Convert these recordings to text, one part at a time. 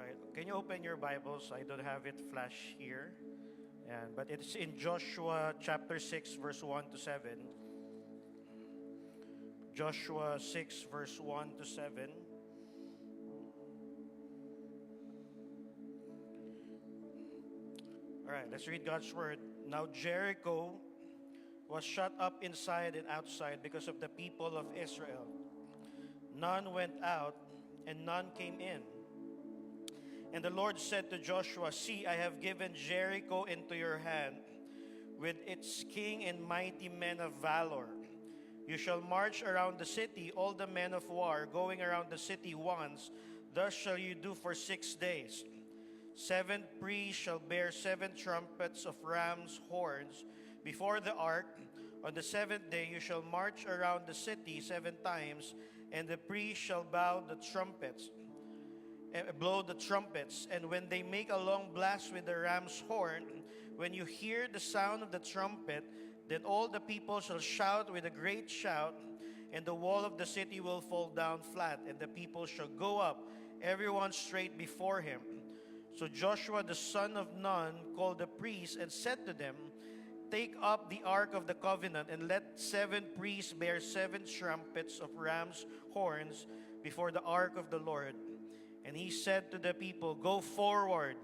Right. Can you open your Bibles? I don't have it flash here. But it's in Joshua chapter 6, verse 1 to 7. Joshua 6, verse 1 to 7. All right, let's read God's word. Now Jericho was shut up inside and outside because of the people of Israel. None went out and none came in. And the Lord said to Joshua, "See, I have given Jericho into your hand, with its king and mighty men of valor. You shall march around the city, all the men of war, going around the city once. Thus shall you do for 6 days. 7 priests shall bear 7 trumpets of ram's horns before the ark. On the 7th day you shall march around the city 7 times, and the priests shall blow the trumpets. And when they make a long blast with the ram's horn, when you hear the sound of the trumpet, then all the people shall shout with a great shout, and the wall of the city will fall down flat, and the people shall go up, everyone straight before him." So Joshua the son of Nun called the priests and said to them, "Take up the ark of the covenant, and let 7 priests bear 7 trumpets of ram's horns before the ark of the Lord." And he said to the people, "Go forward,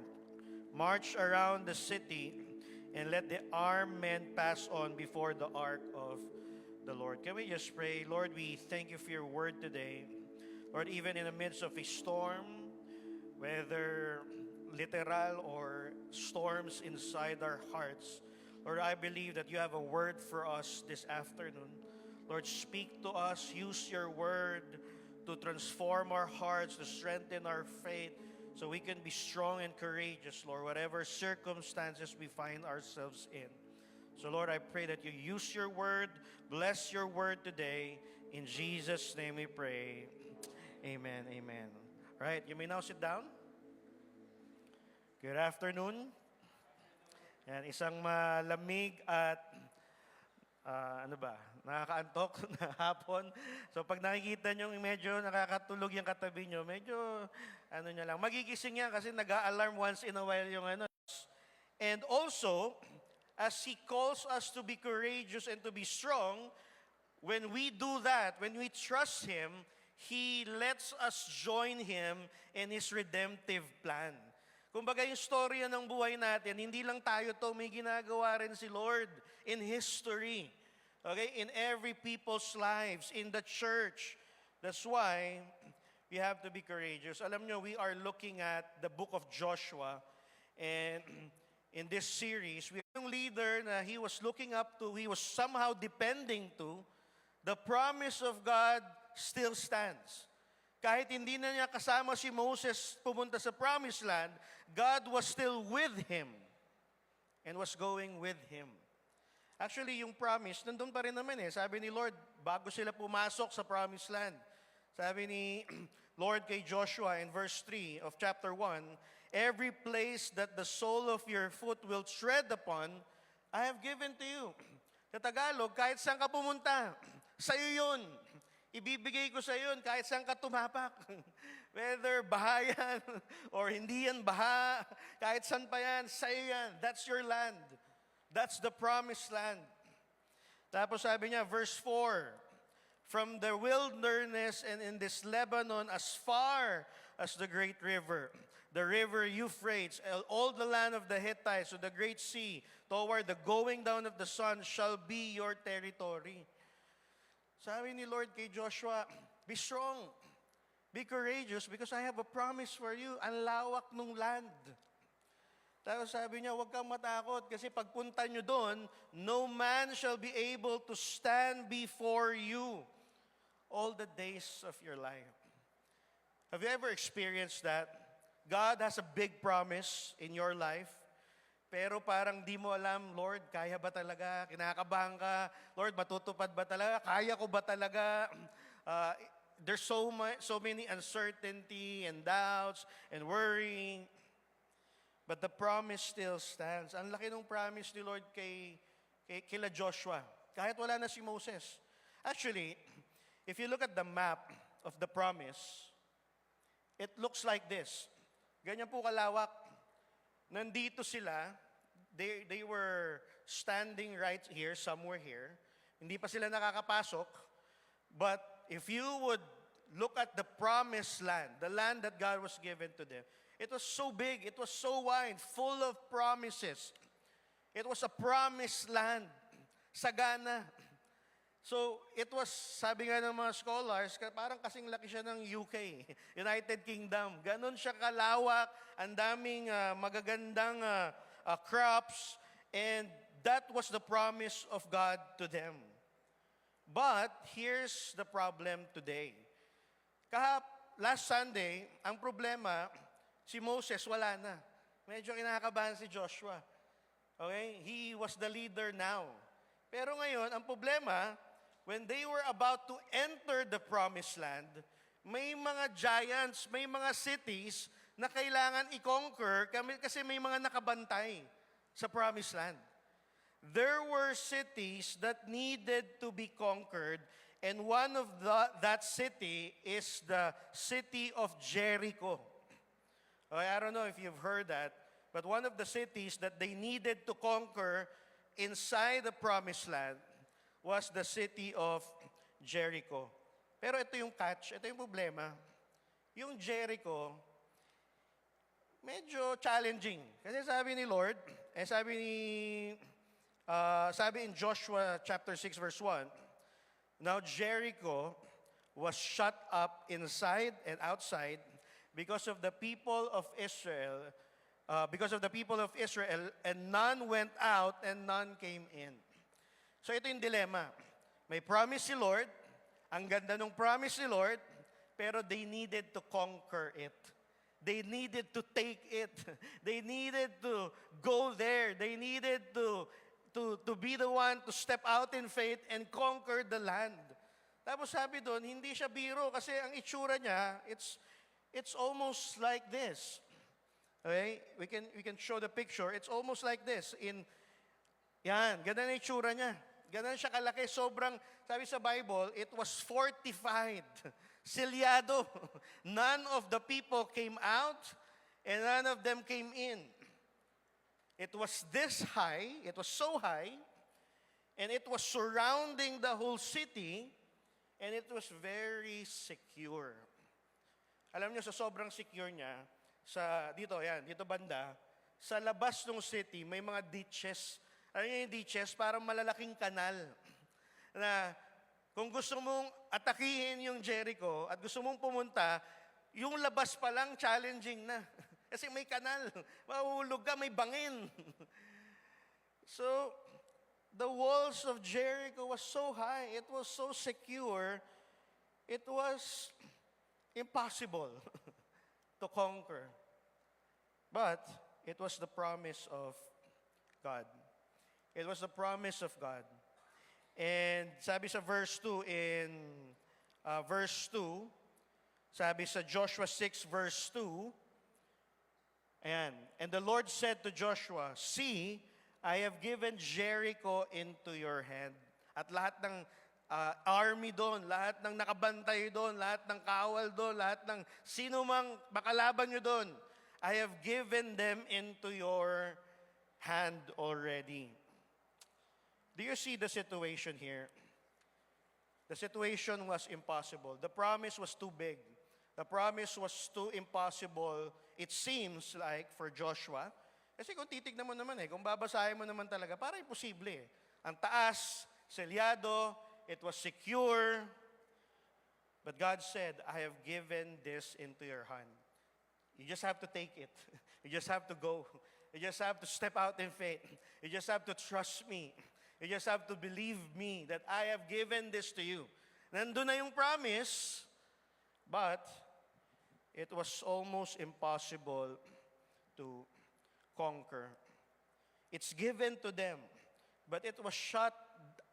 march around the city, and let the armed men pass on before the ark of the Lord." Can we just pray? Lord, we thank you for your word today. Lord, even in the midst of a storm, whether literal or storms inside our hearts, Lord, I believe that you have a word for us this afternoon. Lord, speak to us. Use your word to transform our hearts, to strengthen our faith, so we can be strong and courageous, Lord, whatever circumstances we find ourselves in. So, Lord, I pray that you use your word, bless your word today. In Jesus' name we pray. Amen, amen. All right, you may now sit down. Good afternoon. Yan, isang malamig at nakakaantok na hapon. So pag nakikita nyo medyo nakakatulog yung katabi nyo, medyo nyo lang. Magigising yan kasi nag-a-alarm once in a while yung ano. And also, as He calls us to be courageous and to be strong, when we do that, when we trust Him, He lets us join Him in His redemptive plan. Kumbaga yung storya ng buhay natin, hindi lang tayo to, may ginagawa rin si Lord in history. Okay? In every people's lives, in the church. That's why we have to be courageous. Alam nyo, we are looking at the book of Joshua. And in this series, we have yung leader na he was looking up to, he was somehow depending to, the promise of God still stands. Kahit hindi na niya kasama si Moses pumunta sa promised land, God was still with him and was going with him. Actually, yung promise, nandun pa rin naman eh. Sabi ni Lord, bago sila pumasok sa promised land, sabi ni Lord kay Joshua in verse 3 of chapter 1, "Every place that the sole of your foot will tread upon, I have given to you." Sa Tagalog, kahit saan ka pumunta, sa'yo yun. Ibibigay ko sa iyo kahit saan ka tumapak. Whether baha yan or hindi yan baha, kahit saan pa yan, sa'yo yan. That's your land. That's the promised land. Tapos sabi niya, verse 4, "From the wilderness and in this Lebanon as far as the great river, the river Euphrates, all the land of the Hittites, to the great sea, toward the going down of the sun shall be your territory." Sabi ni Lord kay Joshua, be strong, be courageous, because I have a promise for you. Ang lawak ng land. Tapos sabi niya, huwag kang matakot kasi pagpunta nyo doon, no man shall be able to stand before you all the days of your life. Have you ever experienced that? God has a big promise in your life, pero parang di mo alam, Lord, kaya ba talaga? Kinakabahan ka. Lord, matutupad ba talaga? Kaya ko ba talaga? There's so many uncertainty and doubts and worrying. But the promise still stands. Ang laki ng promise ni Lord kila Joshua. Kahit wala na si Moses. Actually, if you look at the map of the promise, it looks like this. Ganyan po kalawak. Nandito sila, they were standing right here, somewhere here. Hindi pa sila nakakapasok. But if you would look at the promised land, the land that God was given to them, it was so big, it was so wide, full of promises. It was a promised land. Sagana. So, it was, sabi nga ng mga scholars, parang kasing laki siya ng UK, United Kingdom. Ganon siya kalawak, ang daming magagandang crops, and that was the promise of God to them. But, here's the problem today. Last Sunday, ang problema, si Moses wala na. Medyo kinakabahan si Joshua. Okay? He was the leader now. Pero ngayon, ang problema, when they were about to enter the promised land, may mga giants, may mga cities na kailangan i-conquer kasi may mga nakabantay sa promised land. There were cities that needed to be conquered, and one of that city is the city of Jericho. Okay, I don't know if you've heard that, but one of the cities that they needed to conquer inside the promised land was the city of Jericho. Pero ito yung catch, ito yung problema. Yung Jericho, medyo challenging. Kasi sabi ni Lord, sabi in Joshua chapter 6 verse 1, now Jericho was shut up inside and outside because of the people of Israel, and none went out and none came in. So ito yung dilemma. May promise si Lord, ang ganda ng promise ni Lord, pero they needed to conquer it. They needed to take it. They needed to go there. They needed to be the one to step out in faith and conquer the land. Tapos sabi doon, hindi siya biro kasi ang itsura niya, it's almost like this. Okay? We can show the picture. It's almost like this. Yan, ganda na itsura niya. Ganun siya kalaki. Sobrang, sabi sa Bible, it was fortified. Silyado. None of the people came out and none of them came in. It was this high, it was so high, and it was surrounding the whole city, and it was very secure. Alam niyo, sa sobrang secure niya, dito banda, sa labas ng city, may mga ditches. Alam niyo yung ditches? Parang malalaking kanal. Na kung gusto mong atakihin yung Jericho at gusto mong pumunta, yung labas pa lang challenging na. Kasi may kanal. Mahulog ka, may bangin. So, the walls of Jericho was so high, it was so secure, it was impossible to conquer. But, it was the promise of God. It was the promise of God. And sabi sa verse 2, sabi sa Joshua 6 verse 2, ayan, and the Lord said to Joshua, see, I have given Jericho into your hand. At lahat ng army doon, lahat ng nakabantay doon, lahat ng kawal doon, lahat ng sino mang makalaban nyo doon, I have given them into your hand already. Do you see the situation here? The situation was impossible. The promise was too big. The promise was too impossible, it seems like, for Joshua. Kasi kung titignan mo naman kung babasahin mo naman talaga, parang imposible Ang taas, selyado, it was secure. But God said, I have given this into your hand. You just have to take it. You just have to go. You just have to step out in faith. You just have to trust me. You just have to believe me that I have given this to you. Nandun na yung promise, but it was almost impossible to conquer. It's given to them, but it was shut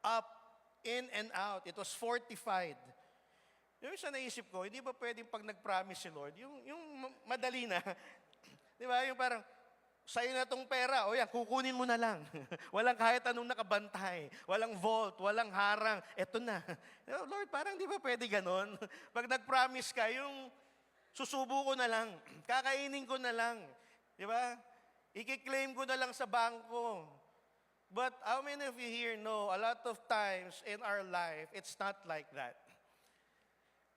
up in and out. It was fortified. Yung isa naisip ko, hindi ba pwedeng pag nag-promise si Lord, yung madali na, di ba, yung parang, sa'yo na tong pera, o yan, kukunin mo na lang. Walang kahit anong nakabantay, walang vault, walang harang, eto na. Lord, parang di ba pwede ganon? Pag nag-promise ka, Susubo ko na lang. Kakainin ko na lang. Di ba? I-claim ko na lang sa bangko. But how many of you here know, a lot of times in our life, it's not like that.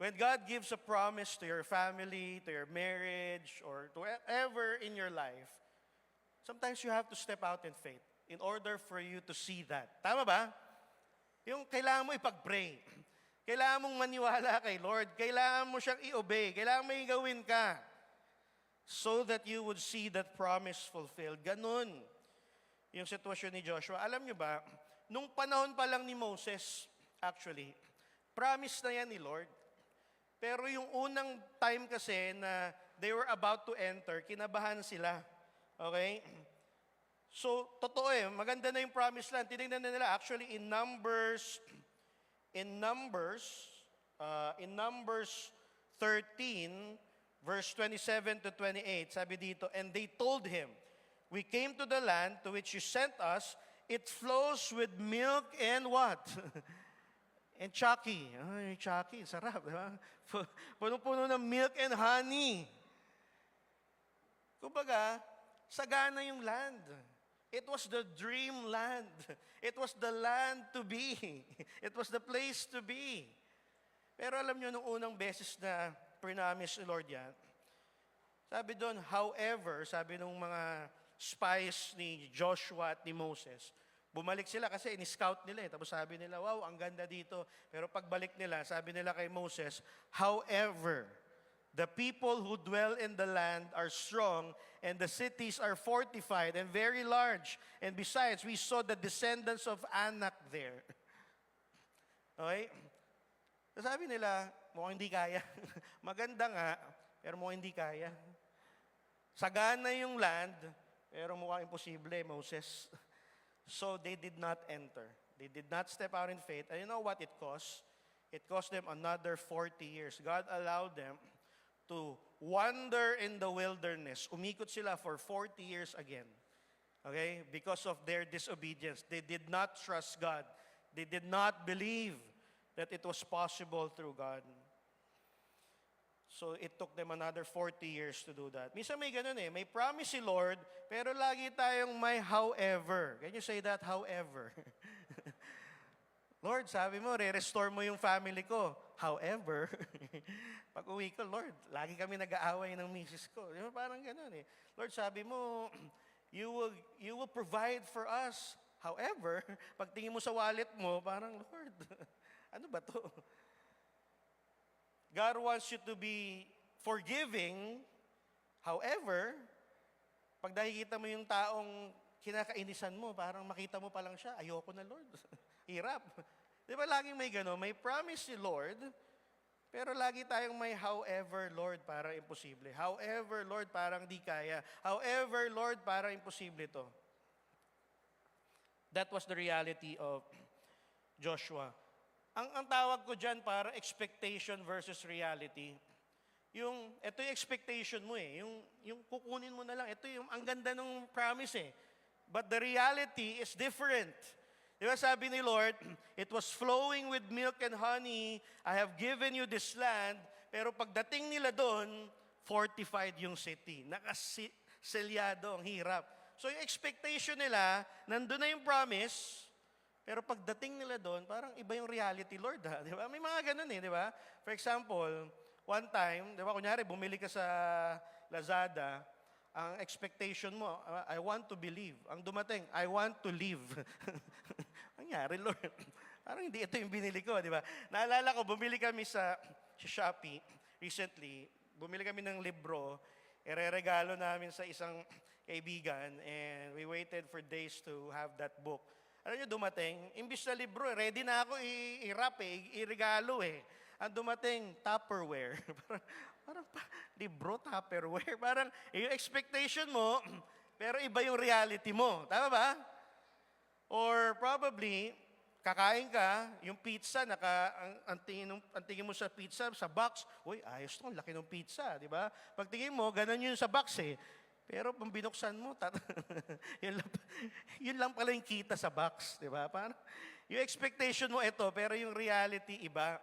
When God gives a promise to your family, to your marriage, or to whatever in your life, sometimes you have to step out in faith in order for you to see that. Tama ba? Yung kailangan mo ipag-pray. Kailangan mong maniwala kay Lord. Kailangan mo siyang i-obey. Kailangan mo gawin ka. So that you would see that promise fulfilled. Ganun yung sitwasyon ni Joshua. Alam nyo ba, nung panahon pa lang ni Moses, actually, promise na yan ni Lord. Pero yung unang time kasi na they were about to enter, kinabahan sila. Okay? So, totoo maganda na yung promise land. Tinignan na nila, actually, in Numbers 13, verse 27 to 28, sabi dito, and they told him, we came to the land to which you sent us. It flows with milk and what? And Chucky. Ay, Chucky, sarap, di ba? Punong-puno ng milk and honey. Kumbaga, sagana yung land. It was the dream land. It was the land to be. It was the place to be. Pero alam nyo, nung unang beses na promise ni Lord yan, sabi doon, however, sabi nung mga spies ni Joshua at ni Moses, bumalik sila kasi in-scout nila Tapos sabi nila, wow, ang ganda dito. Pero pagbalik nila, sabi nila kay Moses, however, the people who dwell in the land are strong, and the cities are fortified and very large. And besides, we saw the descendants of Anak there. Okay? So sabi nila, mukhang hindi kaya. Maganda nga, pero mukhang hindi kaya. Sagana yung land, pero mukhang imposible, Moses. So they did not enter. They did not step out in faith. And you know what it cost? It cost them another 40 years. God allowed them to wander in the wilderness. Umikot sila for 40 years again. Okay? Because of their disobedience. They did not trust God. They did not believe that it was possible through God. So it took them another 40 years to do that. Minsan may ganun may promise si Lord, pero lagi tayong may however. Can you say that, however? Lord, sabi mo, re-restore mo yung family ko. However, pag uwi ko, Lord, lagi kami nag-aaway ng misis ko. Di ba? Parang ganun Lord, sabi mo, you will provide for us. However, pag tingin mo sa wallet mo, parang, Lord, ano ba to? God wants you to be forgiving. However, pag nakikita mo yung taong kinakainisan mo, parang makita mo pa lang siya, ayoko na, Lord. Hirap. Di ba laging may gano'n? May promise si Lord, pero lagi tayong may however, Lord, parang imposible. However, Lord, parang di kaya. However, Lord, parang imposible to. That was the reality of Joshua. Ang tawag ko dyan para expectation versus reality. Ito yung expectation mo yung kukunin mo na lang. Ito yung, ang ganda ng promise But the reality is different. Di ba sabi ni Lord, it was flowing with milk and honey, I have given you this land, pero pagdating nila doon, fortified yung city. Nakaselyado, ang hirap. So yung expectation nila, nandun na yung promise, pero pagdating nila doon, parang iba yung reality, Lord, Di ba? May mga ganun di ba? For example, one time, di ba, kunyari, bumili ka sa Lazada, ang expectation mo, I want to believe. Ang dumating, I want to live. Nangyari, Lord. Parang hindi ito yung binili ko, di ba? Naalala ko, bumili kami sa Shopee recently. Bumili kami ng libro, ireregalo namin sa isang kaibigan, and we waited for days to have that book. Alam niyo, dumating, imbis na libro, ready na ako i-wrap i-regalo Ang dumating, Tupperware. parang libro, Tupperware. Parang yung expectation mo, pero iba yung reality mo. Tama ba? Or probably, kakain ka, yung pizza, ang tingin mo sa pizza, sa box, uy, ayos to, laki ng pizza, di ba? Pag tingin mo, ganun yun sa box Pero pag binuksan mo, yun lang pala yung kita sa box, di ba? Parang, yung expectation mo ito, pero yung reality iba.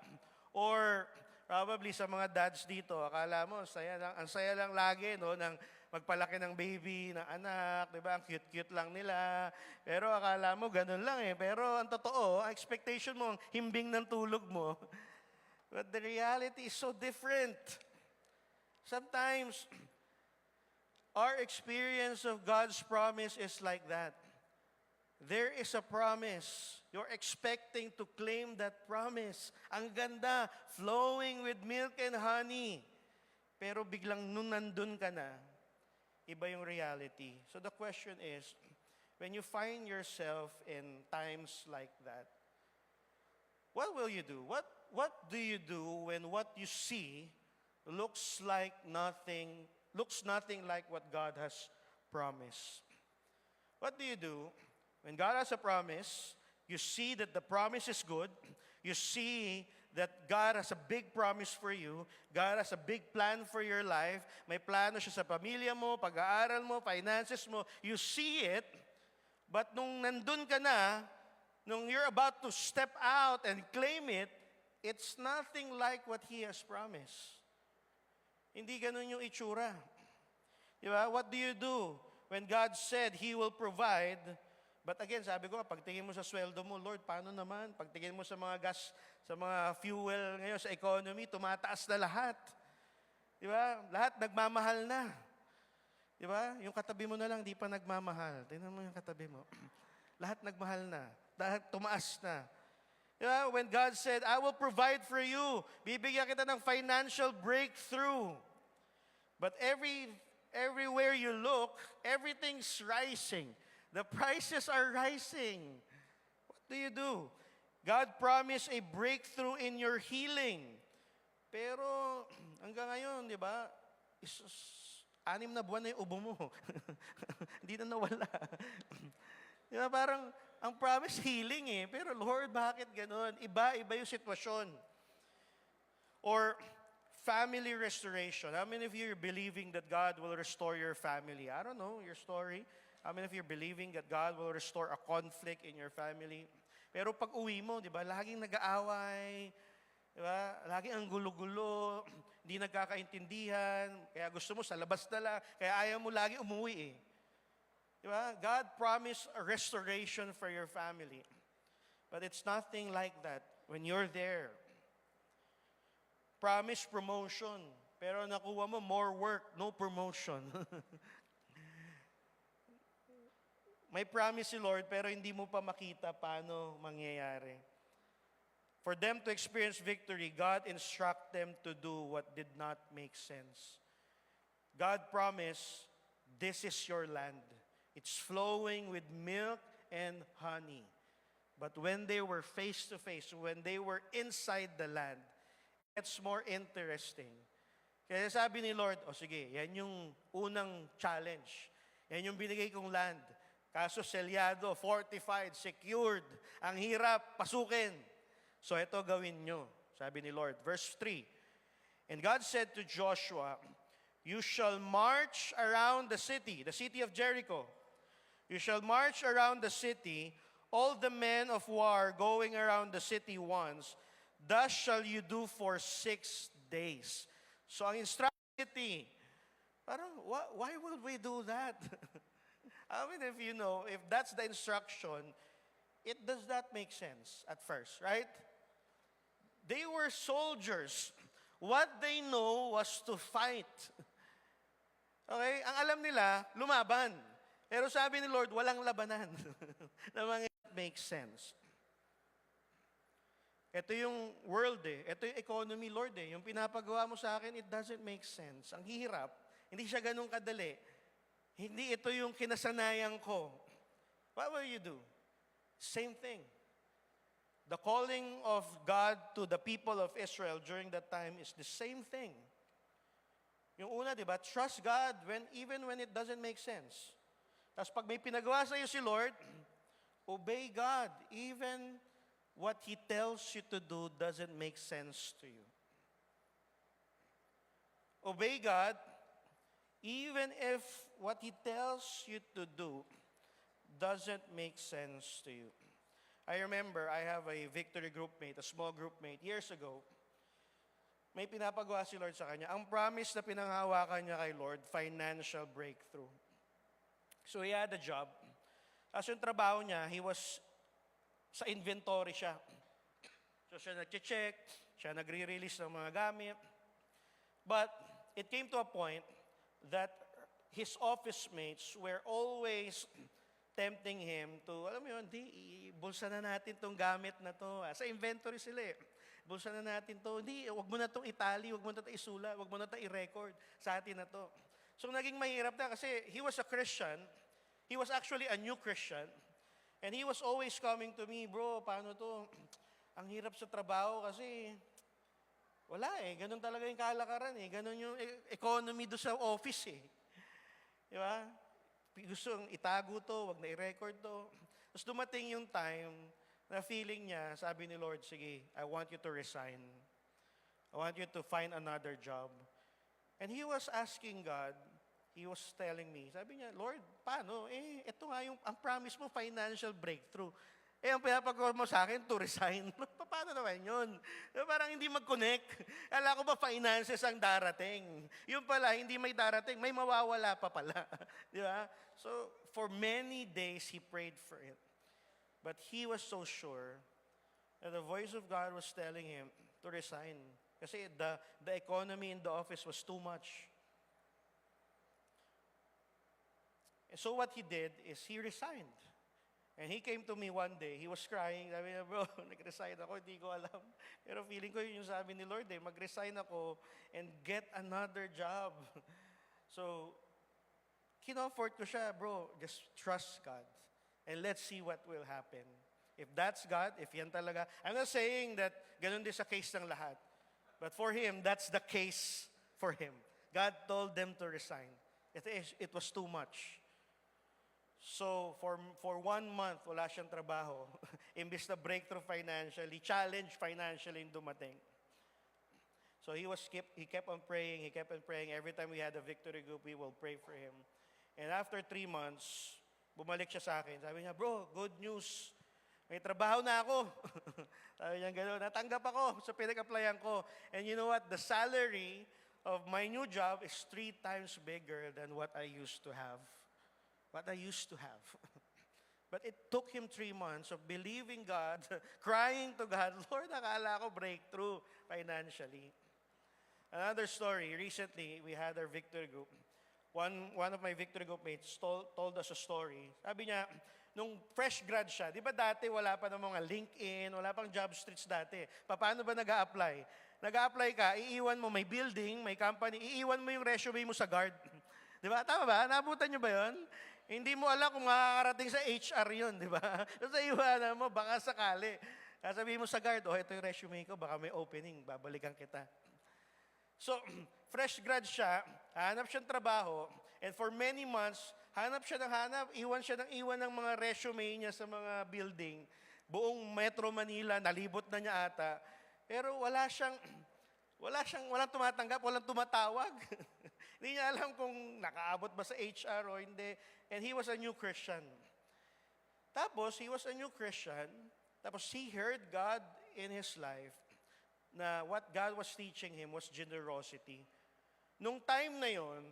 Or Probably sa mga dads dito, akala mo, ang saya lang lagi, no, ng magpalaki ng baby, ng anak, di ba? Ang cute-cute lang nila. Pero akala mo, ganun lang eh. Pero ang totoo, ang expectation mo, ang himbing ng tulog mo. But the reality is so different. Sometimes, our experience of God's promise is like that. There is a promise. You're expecting to claim that promise. Ang ganda, flowing with milk and honey. Pero biglang nung nandun ka na, iba yung reality. So the question is, when you find yourself in times like that, what will you do? What do you do when what you see looks nothing like what God has promised? What do you do? When God has a promise, you see that the promise is good. You see that God has a big promise for you. God has a big plan for your life. May plano siya sa pamilya mo, pag-aaral mo, finances mo. You see it, but nung nandun ka na, nung you're about to step out and claim it, it's nothing like what He has promised. Hindi ganun yung itsura. Di ba? What do you do when God said He will provide? But again, sabi ko, pagtingin mo sa sweldo mo, Lord, paano naman? Pagtingin mo sa mga gas, sa mga fuel ngayon, sa economy, tumataas na lahat. Di ba? Lahat nagmamahal na. Di ba? Yung katabi mo na lang, di pa nagmamahal. Tingnan mo yung katabi mo. Lahat nagmahal na. Lahat tumaas na. Di ba? When God said, I will provide for you. Bibigyan kita ng financial breakthrough. But everywhere you look, everything's rising. The prices are rising. What do you do? God promised a breakthrough in your healing. Pero hanggang ngayon, di ba, 6 na buwan na yung ubo mo. Hindi na nawala. Di ba, parang ang promise healing eh. Pero Lord, bakit ganun? Iba yung sitwasyon. Or family restoration. How many of you are believing that God will restore your family? I don't know your story. How many of you are believing that God will restore a conflict in your family? Pero pag uwi mo, di ba, laging nag-aaway, di ba, laging ang gulo-gulo, hindi nagkakaintindihan, kaya gusto mo sa labas na lang, kaya ayaw mo lagi umuwi eh. Di ba? God promised a restoration for your family. But it's nothing like that when you're there. Promise promotion, pero nakuha mo more work, no promotion. May promise si Lord, pero hindi mo pa makita paano mangyayari. For them to experience victory, God instruct them to do what did not make sense. God promised, this is your land. It's flowing with milk and honey. But when they were face to face, when they were inside the land, it's more interesting. Kaya sabi ni Lord, sige, yan yung unang challenge. Yan yung binigay kong land. Kaso selyado, fortified, secured. Ang hirap, pasukin. So ito gawin nyo, sabi ni Lord. Verse 3, and God said to Joshua, you shall march around the city of Jericho. You shall march around the city, all the men of war going around the city once. Thus shall you do for 6 days. So ang instruction city, parang, why would we do that? I mean, if you know, if that's the instruction, it does not make sense at first, right? They were soldiers. What they know was to fight. Okay? Ang alam nila, lumaban. Pero sabi ni Lord, walang labanan. Na mga makes sense. Ito yung world eh. Ito yung economy, Lord eh. Yung pinapagawa mo sa akin, it doesn't make sense. Ang hirap. Hindi siya ganun kadali. Hindi ito yung kinasanayan ko. What will you do? Same thing. The calling of God to the people of Israel during that time is the same thing. Yung una, di ba? Trust God even when it doesn't make sense. Tapos pag may pinagawa sa iyo si Lord, obey God even what He tells you to do doesn't make sense to you. Obey God even if what He tells you to do doesn't make sense to you. I remember I have a victory group mate, a small group mate, years ago. may pinapagawa si Lord sa kanya. Ang promise na pinanghawakan niya kay Lord, financial breakthrough. So he had a job. As yung trabaho niya, he was sa inventory siya. So siya nag-check, siya nagre-release ng mga gamit. But it came to a point that his office mates were always tempting him to, alam mo yun, bulsa na natin tong gamit na to. Sa inventory sila eh. Bulsa na natin to. Hindi, wag mo na tong itali, wag mo na itong isula, wag mo na itong i-record sa atin na to. So naging mahirap na kasi he was a Christian. He was actually a new Christian. And he was always coming to me, bro, paano to? Ang hirap sa trabaho kasi wala eh. Ganun talaga yung kalakaran eh. Ganun yung economy do sa office eh. Di ba? Gusto itago to, wag na i-record to. Tapos dumating yung time na feeling niya, sabi ni Lord, sige, I want you to resign. I want you to find another job. And he was asking God, he was telling me, sabi niya, Lord, paano? Ito nga yung, ang promise mo, financial breakthrough. Ang pinapagawa mo sa akin, to resign. Paano naman yun? Parang hindi mag-connect. Kala ko ba finances ang darating? Yung pala, hindi may darating, may mawawala pa pala. Di ba? So, for many days, he prayed for it. But he was so sure that the voice of God was telling him to resign. Kasi the economy in the office was too much. And so what he did is he resigned. And he came to me one day, he was crying, sabi niya, bro, nag-resign ako, hindi ko alam. Pero feeling ko yun yung sabi ni Lord mag-resign ako and get another job. So, kinofort ko siya, bro, just trust God. And let's see what will happen. If that's God, if yan talaga, I'm not saying that ganun din sa case ng lahat. But for him, that's the case for him. God told them to resign. It was too much. So, for 1 month, wala siyang trabaho. Imbis na breakthrough financially, challenge financially yung dumating. So, he kept on praying, he kept on praying. Every time we had a victory group, we will pray for him. And after 3 months, bumalik siya sa akin. Sabi niya, bro, good news. May trabaho na ako. Sabi niya gano'n, natanggap ako sa pinag-applyan ko. And you know what? The salary of my new job is 3 times bigger than what I used to have. What I used to have. But it took him 3 months of believing God, crying to God, Lord, akala ko breakthrough financially. Another story, recently, we had our victory group. One of my victory group mates told us a story. Sabi niya, nung fresh grad siya, di ba dati wala pa ng mga LinkedIn, wala pang job streets dati. Paano ba nag-a-apply? Nag-a-apply ka, iiwan mo, may building, may company, iiwan mo yung resume mo sa guard. Di ba? Tama ba? Nabutan niyo ba yun? Hindi mo alam kung makakarating sa HR yun, di ba? So sa iwanan mo, baka sakali. Sabihin mo sa guard, ito yung resume ko, baka may opening, babalikan kita. So, fresh grad siya, hanap siyang trabaho, and for many months, hanap siya ng iwan ng mga resume niya sa mga building. Buong Metro Manila, nalibot na niya ata. Pero walang tumatanggap, walang tumatawag. Hindi niya alam kung nakaabot ba sa HR o hindi. And he was a new Christian. Tapos, he was a new Christian. Tapos, he heard God in his life na what God was teaching him was generosity. Nung time na yon,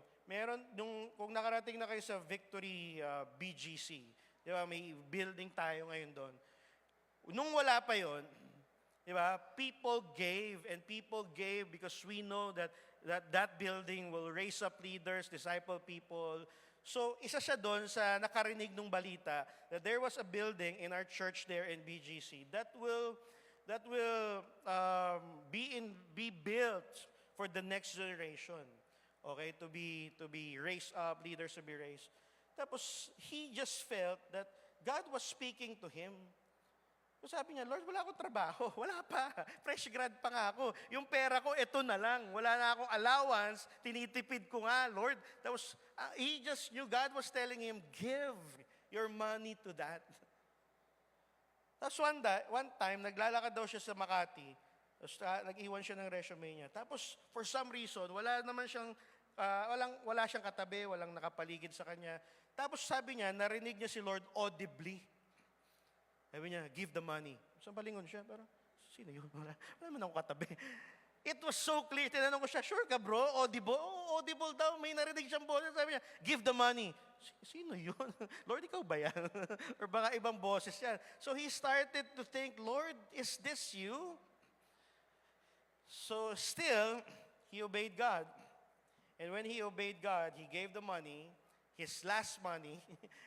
kung nakarating na kayo sa Victory BGC, di ba, may building tayo ngayon doon. Nung wala pa yon, di ba, people gave because we know that building will raise up leaders, disciple people. So, isa siya doon sa nakarinig ng balita that there was a building in our church there in BGC that will be built for the next generation. Okay, to be raised up, leaders to be raised. Tapos, he just felt that God was speaking to him. So sabi niya, Lord, wala akong trabaho. Wala pa. Fresh grad pa nga ako. Yung pera ko, ito na lang. Wala na akong allowance. Tinitipid ko nga, Lord. Tapos, he just knew God was telling him, give your money to that. Tapos one time, naglalakad daw siya sa Makati. Tapos nag-iwan siya ng resume niya. Tapos, for some reason, wala siyang katabi, walang nakapaligid sa kanya. Tapos sabi niya, narinig niya si Lord audibly. Sabi niya, give the money. So balingon siya, pero sino yun? Wala naman ako katabi. It was so clear. Tinanong ko siya, sure ka bro? Audible? Oo, audible daw. May narinig siyang boses. Sabi niya, give the money. Sino yun? Lord, ikaw ba yan? Or baka ibang boses yan. So he started to think, Lord, is this you? So still, he obeyed God. And when he obeyed God, he gave the money, his last money,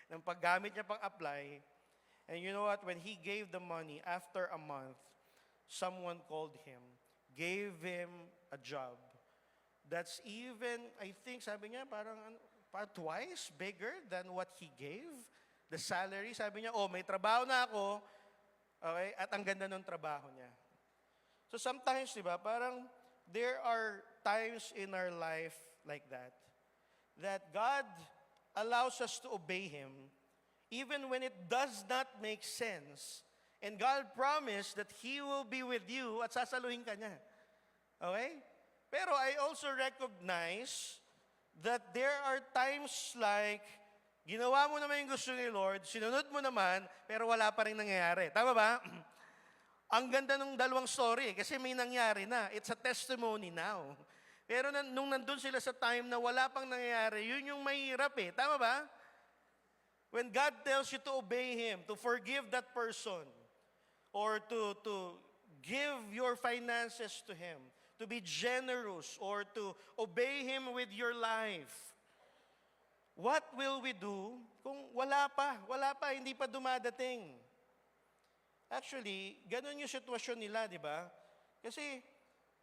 ng paggamit niya pang-apply. And you know what? When he gave the money, after a month, someone called him, gave him a job. That's even, I think, sabi niya, parang twice bigger than what he gave. The salary, sabi niya, may trabaho na ako, okay, at ang ganda ng trabaho niya. So sometimes, di ba, parang there are times in our life like that God allows us to obey Him, even when it does not make sense. And God promised that He will be with you at sasaluhin ka niya. Okay? Pero I also recognize that there are times like, ginawa mo naman yung gusto ni Lord, sinunod mo naman, pero wala pa rin nangyayari. Tama ba? Ang ganda ng dalawang story kasi may nangyari na. It's a testimony now. Pero nung nandun sila sa time na wala pang nangyayari, yun yung mahirap eh. Tama ba? When God tells you to obey Him, to forgive that person, or to give your finances to Him, to be generous, or to obey Him with your life. What will we do kung wala pa, hindi pa dumadating? Actually, ganun yung sitwasyon nila, di ba? Kasi,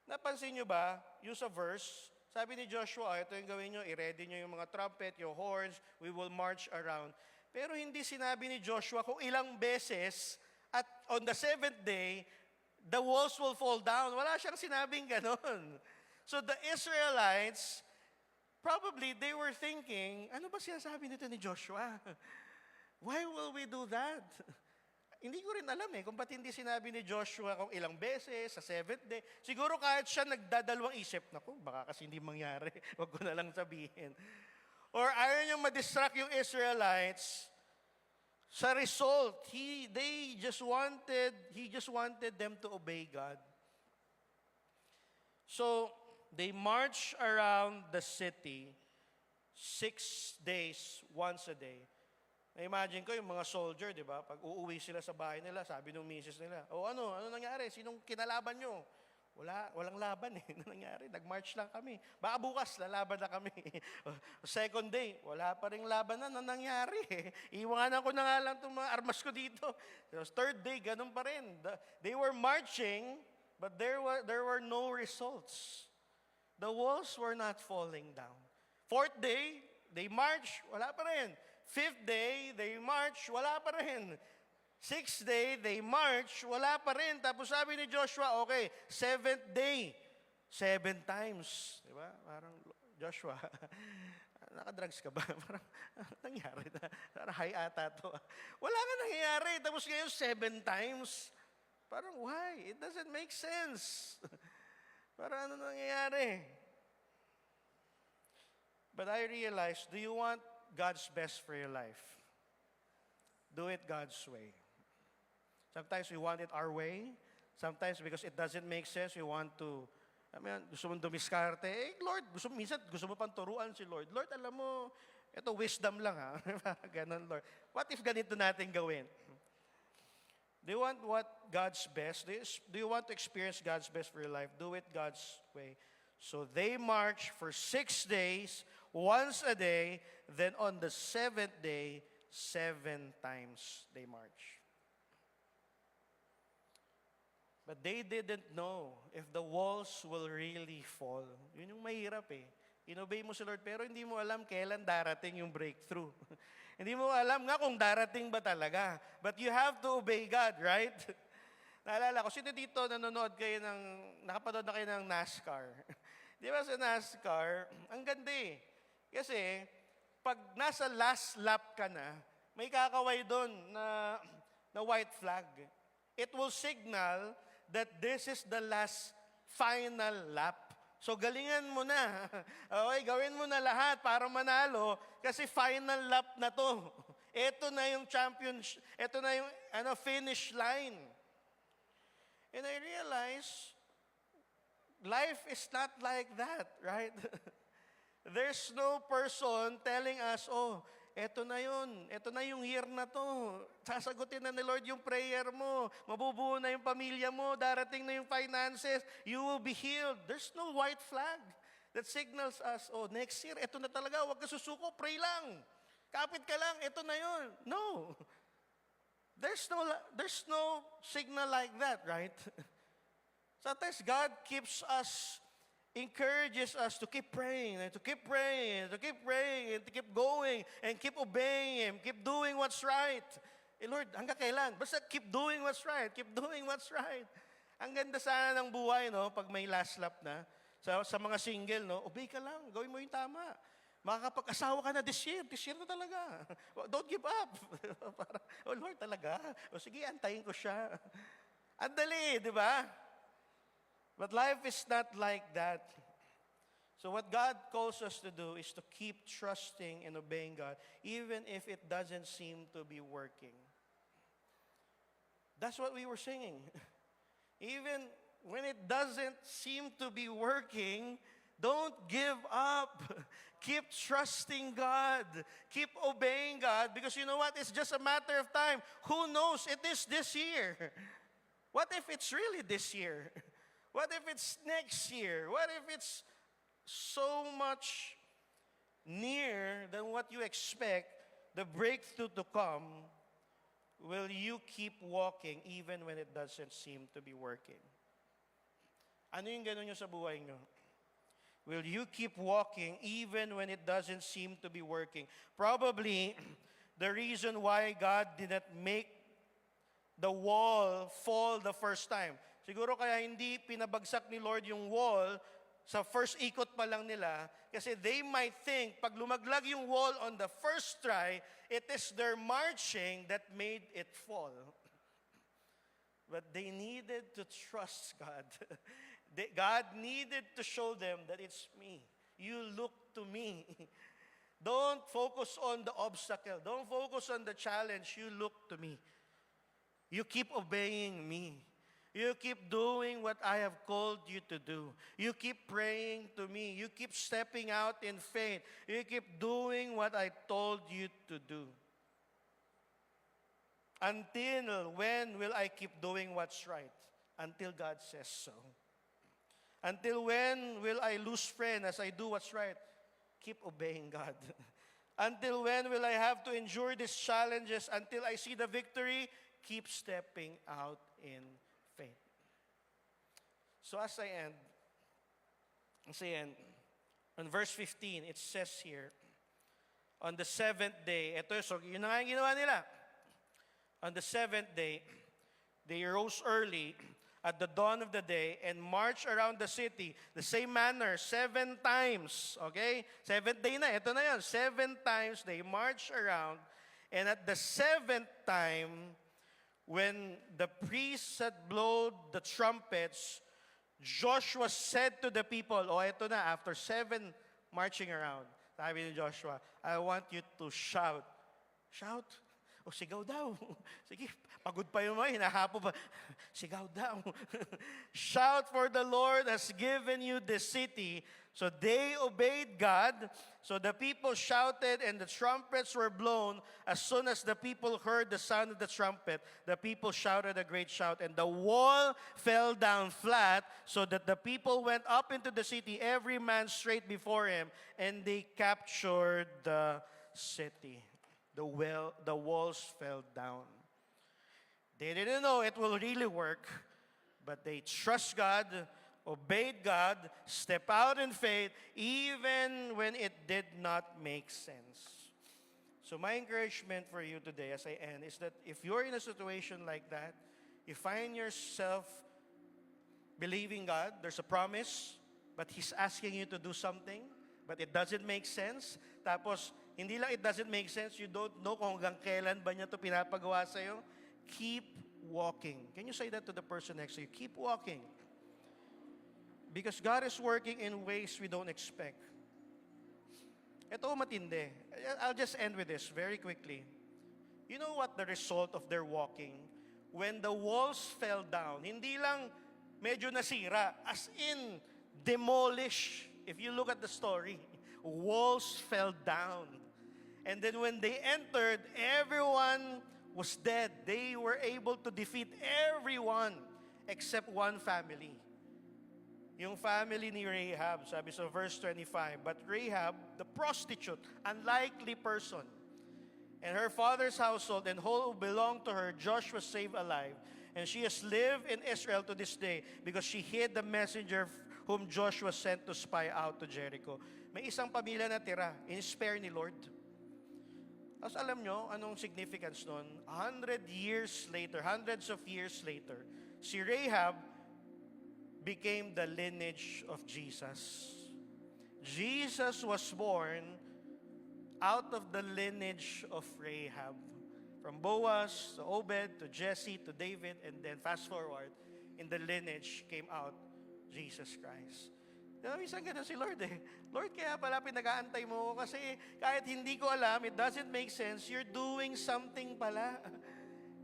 napansin nyo ba, use a verse, sabi ni Joshua, ito yung gawin nyo, i-ready nyo yung mga trumpet, yung horns, we will march around. Pero hindi sinabi ni Joshua kung ilang beses at on the seventh day, the walls will fall down. Wala siyang sinabing ganon. So the Israelites, probably they were thinking, ano ba sinasabi nito ni Joshua? Why will we do that? Hindi ko rin alam kung ba't hindi sinabi ni Joshua kung ilang beses, sa seventh day. Siguro kahit siya nagdadalawang isip, naku, baka kasi hindi mangyari, wag ko na lang sabihin. Or ayaw niyang madistract yung Israelites. Sa result, he just wanted them to obey God. So, they march around the city 6 days, once a day. Na-imagine ko yung mga soldier, di ba? Pag uuwi sila sa bahay nila, sabi ng misis nila, ano nangyari? Sinong kinalaban nyo? Walang laban Ano nangyari? Nag-march lang kami. Baka bukas, lalaban na kami. Second day, wala pa ring laban na nangyari Iwanan ko na nga lang itong mga armas ko dito. Third day, ganun pa rin. They were marching, but there were no results. The walls were not falling down. Fourth day, they march, wala pa rin. Fifth day, they march, wala pa rin. Sixth day, they march, wala pa rin. Tapos sabi ni Joshua, okay, seventh day, 7 times. Di ba? Parang, Joshua, nakadrugs ka ba? Parang, nangyari na. Parang high ata to. Wala nga nangyayari. Tapos ngayon, 7 times. Parang, why? It doesn't make sense. Parang ano nangyayari? But I realized, do you want God's best for your life? Do it God's way. Sometimes we want it our way. Sometimes because it doesn't make sense, we want to, gusto mong dumiskarte. Lord, minsan gusto mo pang turuan si Lord. Lord, alam mo, ito wisdom lang Ganon, Lord. What if ganito natin gawin? Do you want what God's best? Do you want to experience God's best for your life? Do it God's way. So they march for 6 days, once a day. Then on the 7th day, 7 times they march. But they didn't know if the walls will really fall. Yun yung mahirap Inobey mo si Lord, pero hindi mo alam kailan darating yung breakthrough. Hindi mo alam nga kung darating ba talaga. But you have to obey God, right? Naalala ko, sino dito nakapanood na kayo ng NASCAR? Di ba sa NASCAR, ang ganda Kasi, pag nasa last lap ka na, may kakaway doon na white flag. It will signal that this is the last final lap. So galingan mo na. Okay, gawin mo na lahat para manalo kasi final lap na to. Ito na yung championship, ito na yung finish line. And I realized, life is not like that, right? There's no person telling us, oh, eto na yun, eto na yung year na to. Sasagutin na ni Lord yung prayer mo. Mabubuo na yung pamilya mo. Darating na yung finances. You will be healed. There's no white flag that signals us, oh, next year, eto na talaga. Huwag ka susuko, pray lang. Kapit ka lang, eto na yun. No. There's no signal like that, right? Sometimes God keeps us, encourages us to keep praying, and to keep praying, and to keep praying, and to keep going, and keep obeying Him, keep doing what's right. Eh Lord, hanggang kailan? Basta keep doing what's right, keep doing what's right. Ang ganda sana ng buhay, no, pag may last lap na. Sa mga single, no, obey ka lang, gawin mo yung tama. Makakapag-asawa ka na this year na talaga. Don't give up. Parang, oh Lord, talaga? O sige, antayin ko siya. Andali, di ba? But life is not like that. So what God calls us to do is to keep trusting and obeying God, even if it doesn't seem to be working. That's what we were singing. Even when it doesn't seem to be working, don't give up. Keep trusting God. Keep obeying God, because you know what? It's just a matter of time. Who knows? It is this year. What if it's really this year? What if it's next year? What if it's so much near than what you expect, the breakthrough to come? Will you keep walking even when it doesn't seem to be working? Ano yung gano'n nyo sa buhay nyo? Will you keep walking even when it doesn't seem to be working? Probably the reason why God did not make the wall fall the first time. Siguro kaya hindi pinabagsak ni Lord yung wall sa first ikot pa lang nila, kasi they might think, pag lumaglag yung wall on the first try, it is their marching that made it fall. But they needed to trust God. God needed to show them that it's me. You look to me. Don't focus on the obstacle. Don't focus on the challenge. You look to me. You keep obeying me. You keep doing what I have called you to do. You keep praying to me. You keep stepping out in faith. You keep doing what I told you to do. Until when will I keep doing what's right? Until God says so. Until when will I lose friends as I do what's right? Keep obeying God. Until when will I have to endure these challenges? Until I see the victory? Keep stepping out in faith. So as I end, on verse 15, it says here, on the seventh day, so yun na nga yung ginawa nila. On the seventh day, they rose early at the dawn of the day and marched around the city, the same manner, 7 times. Okay? Seventh day na, ito na yun. 7 times they marched around, and at the 7th time, when the priests had blown the trumpets, Joshua said to the people, ito na, after 7 marching around, sabi ni Joshua, I want you to shout. Shout? O sigaw daw. Sige, pagod pa yung mga, hinahapo pa. Sigaw daw. Shout, for the Lord has given you this city. So they obeyed God. So the people shouted and the trumpets were blown. As soon as the people heard the sound of the trumpet, the people shouted a great shout. And the wall fell down flat, so that the people went up into the city, every man straight before him, and they captured the city. The walls fell down. They didn't know it will really work, but they trust God, obeyed God, step out in faith, even when it did not make sense. So my encouragement for you today as I end is that if you're in a situation like that, you find yourself believing God, there's a promise, but He's asking you to do something, but it doesn't make sense. Tapos, hindi lang it doesn't make sense, you don't know kung hanggang kailan ba niya ito pinapagawa sa'yo. Keep walking. Can you say that to the person next to you? Keep walking. Because God is working in ways we don't expect. Ito matindi. I'll just end with this very quickly. You know what the result of their walking? When the walls fell down, hindi lang medyo nasira, as in, demolished. If you look at the story, walls fell down. And then when they entered, everyone was dead. They were able to defeat everyone except one family. Yung family ni Rahab, sabi sa verse 25, but Rahab, the prostitute, unlikely person, and her father's household and whole who belonged to her, Joshua saved alive. And she has lived in Israel to this day because she hid the messenger whom Joshua sent to spy out to Jericho. May isang pamilya na tira, in-spare ni Lord. Tapos alam nyo, anong significance nun? 100 years later, hundreds of years later, si Rahab became the lineage of Jesus. Jesus was born out of the lineage of Rahab. From Boaz to Obed to Jesse to David, and then fast forward, in the lineage came out Jesus Christ. Minsan ganun si Lord eh. Lord, kaya pala pinag-aantay mo kasi kahit hindi ko alam, it doesn't make sense, you're doing something pala.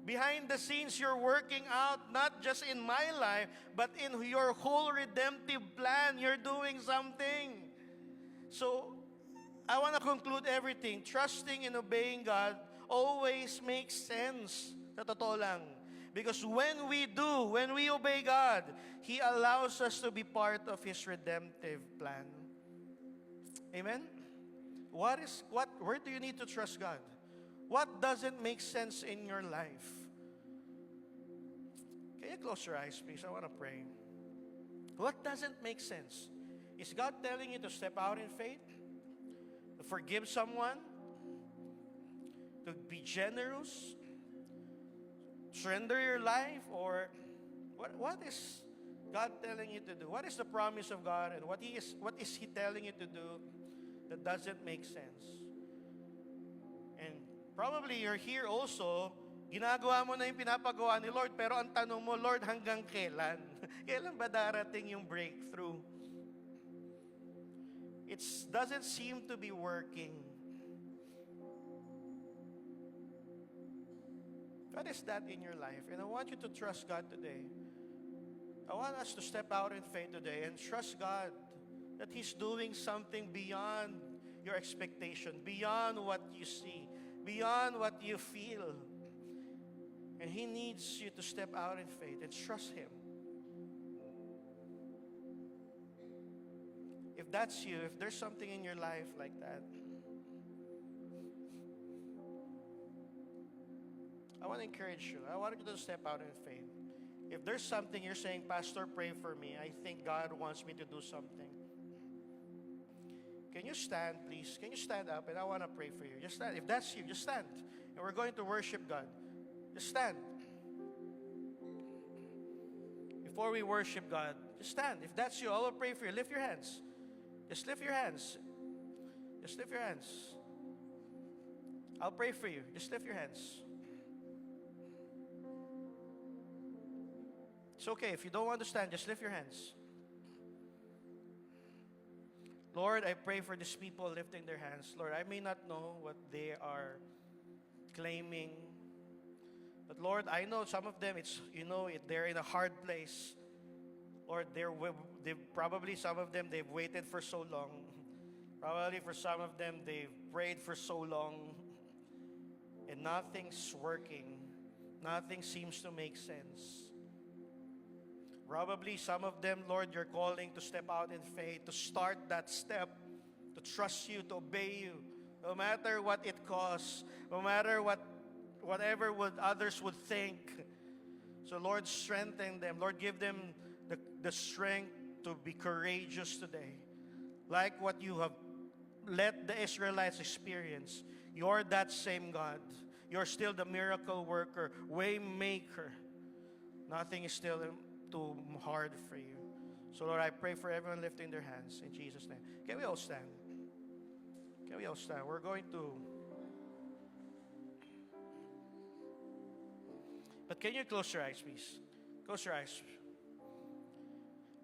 Behind the scenes, you're working out not just in my life, but in your whole redemptive plan, you're doing something. So, I want to conclude everything. Trusting and obeying God always makes sense. Sa totoo lang. Because when we obey God, He allows us to be part of His redemptive plan. Amen? Where do you need to trust God? What doesn't make sense in your life? Can you close your eyes, please? I want to pray. What doesn't make sense? Is God telling you to step out in faith? To forgive someone? To be generous? Surrender your life? Or what is God telling you to do? What is the promise of God, and what is He telling you to do that doesn't make sense? And probably you're here also, ginagawa mo na yung pinapagawa ni Lord, pero ang tanong mo, Lord, hanggang kailan? Kailan ba darating yung breakthrough? It doesn't seem to be working. What is that in your life? And I want you to trust God today. I want us to step out in faith today and trust God that He's doing something beyond your expectation, beyond what you see, beyond what you feel. And He needs you to step out in faith and trust Him. If that's you, if there's something in your life like that, I want to encourage you. I want you to step out in faith. If there's something you're saying, Pastor, pray for me. I think God wants me to do something. Can you stand, please? Can you stand up? And I want to pray for you. Just stand. If that's you, just stand. And we're going to worship God. Just stand. Before we worship God, just stand. If that's you, I will pray for you. Lift your hands. Just lift your hands. Just lift your hands. I'll pray for you. Just lift your hands. It's okay. If you don't understand, just lift your hands. Lord, I pray for these people lifting their hands. Lord, I may not know what they are claiming. But Lord, I know some of them, they're in a hard place. Lord, probably some of them, they've waited for so long. Probably for some of them, they've prayed for so long. And nothing's working. Nothing seems to make sense. Probably some of them, Lord, you're calling to step out in faith, to start that step, to trust you, to obey you, no matter what it costs, no matter whatever others would think. So Lord, strengthen them. Lord, give them the strength to be courageous today. Like what you have let the Israelites experience. You're that same God. You're still the miracle worker, way maker. Nothing is still too hard for you. So Lord, I pray for everyone lifting their hands in Jesus' name. Can we all stand? Can we all stand? We're going to... But can you close your eyes, please? Close your eyes.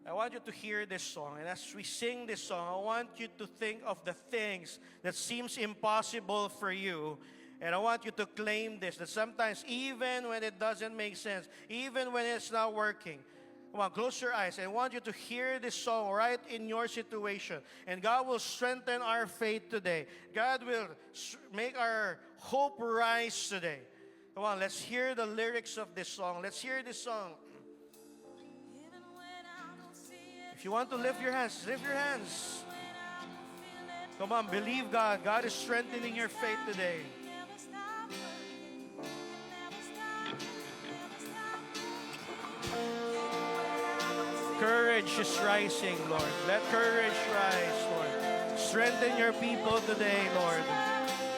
I want you to hear this song. And as we sing this song, I want you to think of the things that seems impossible for you. And I want you to claim this, that sometimes even when it doesn't make sense, even when it's not working, Come on, close your eyes. I want you to hear this song right in your situation. And God will strengthen our faith today. God will make our hope rise today. Come on, let's hear the lyrics of this song. Let's hear this song. If you want to lift your hands, lift your hands. Come on, believe God. God is strengthening your faith today. Courage is rising, Lord. Let courage rise, Lord. Strengthen your people today, Lord.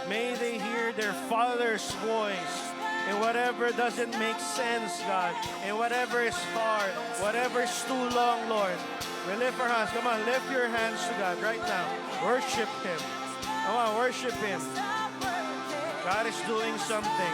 May they hear their Father's voice in whatever doesn't make sense, God. In whatever is hard, whatever is too long, Lord. We lift our hands. Come on, lift your hands to God right now. Worship Him. Come on, worship Him. God is doing something.